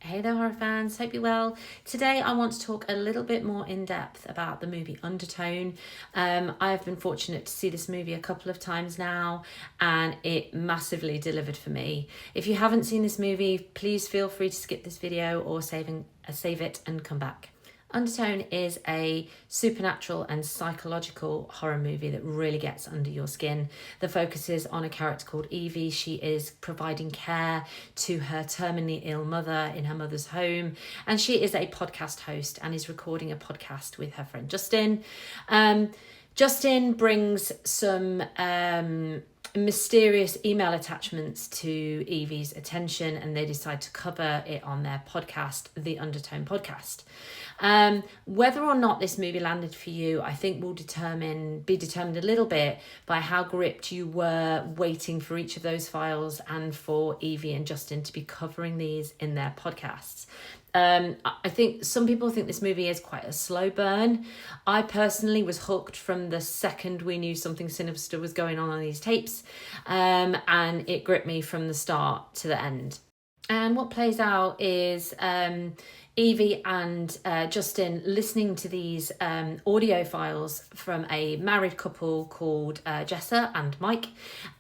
Hey there, horror fans. Hope you're well. Today, I want to talk a little bit more in depth about the movie Undertone. I've been fortunate to see this movie a couple of times now, and it massively delivered for me. If you haven't seen this movie, please feel free to skip this video or save it and come back. Undertone is a supernatural and psychological horror movie that really gets under your skin. The focus is on a character called Evie. She is providing care to her terminally ill mother in her mother's home, and she is a podcast host and is recording a podcast with her friend Justin. Justin brings some mysterious email attachments to Evie's attention, and they decide to cover it on their podcast, the Undertone podcast. Whether or not this movie landed for you, I think will be determined a little bit by how gripped you were waiting for each of those files and for Evie and Justin to be covering these in their podcasts. I think some people think this movie is quite a slow burn. I personally was hooked from the second we knew something sinister was going on these tapes, and it gripped me from the start to the end. And what plays out is Evie and Justin listening to these audio files from a married couple called Jessa and Mike,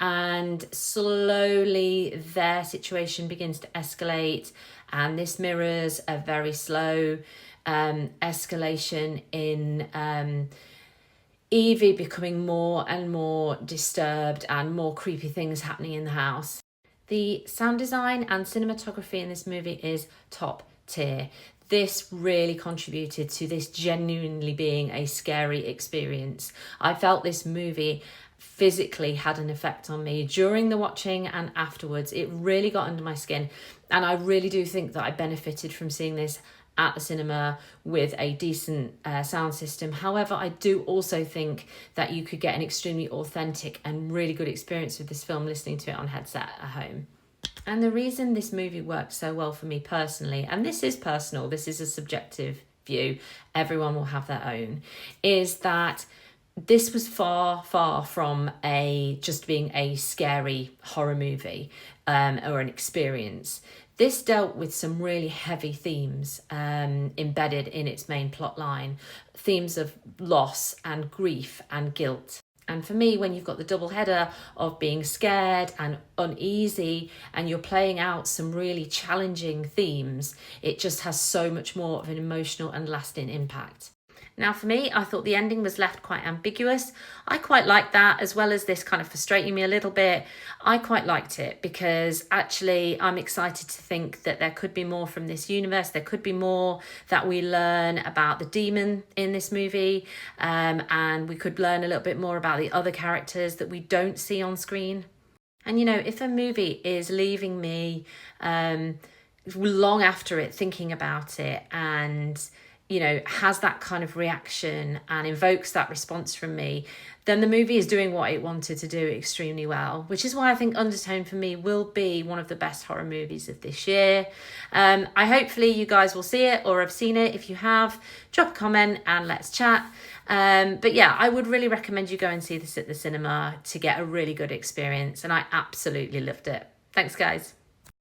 and slowly their situation begins to escalate, and this mirrors a very slow escalation in Evie becoming more and more disturbed and more creepy things happening in the house. The sound design and cinematography in this movie is top tier. This really contributed to this genuinely being a scary experience. I felt this movie physically had an effect on me during the watching and afterwards. It really got under my skin, and I really do think that I benefited from seeing this at the cinema with a decent sound system. However, I do also think that you could get an extremely authentic and really good experience with this film listening to it on headset at home. And the reason this movie worked so well for me personally, and this is personal, this is a subjective view, everyone will have their own, is that this was far from just being a scary horror movie or an experience. This dealt with some really heavy themes embedded in its main plot line, themes of loss and grief and guilt. And for me, when you've got the double header of being scared and uneasy and you're playing out some really challenging themes, it just has so much more of an emotional and lasting impact. Now, for me, I thought the ending was left quite ambiguous. I quite liked that, as well as this kind of frustrating me a little bit. I quite liked it because actually I'm excited to think that there could be more from this universe. There could be more that we learn about the demon in this movie, and we could learn a little bit more about the other characters that we don't see on screen. And, you know, if a movie is leaving me long after it thinking about it and has that kind of reaction and invokes that response from me, then the movie is doing what it wanted to do extremely well, which is why I think Undertone for me will be one of the best horror movies of this year. Hopefully you guys will see it or have seen it. If you have, drop a comment and let's chat. But yeah, I would really recommend you go and see this at the cinema to get a really good experience, and I absolutely loved it. Thanks, guys.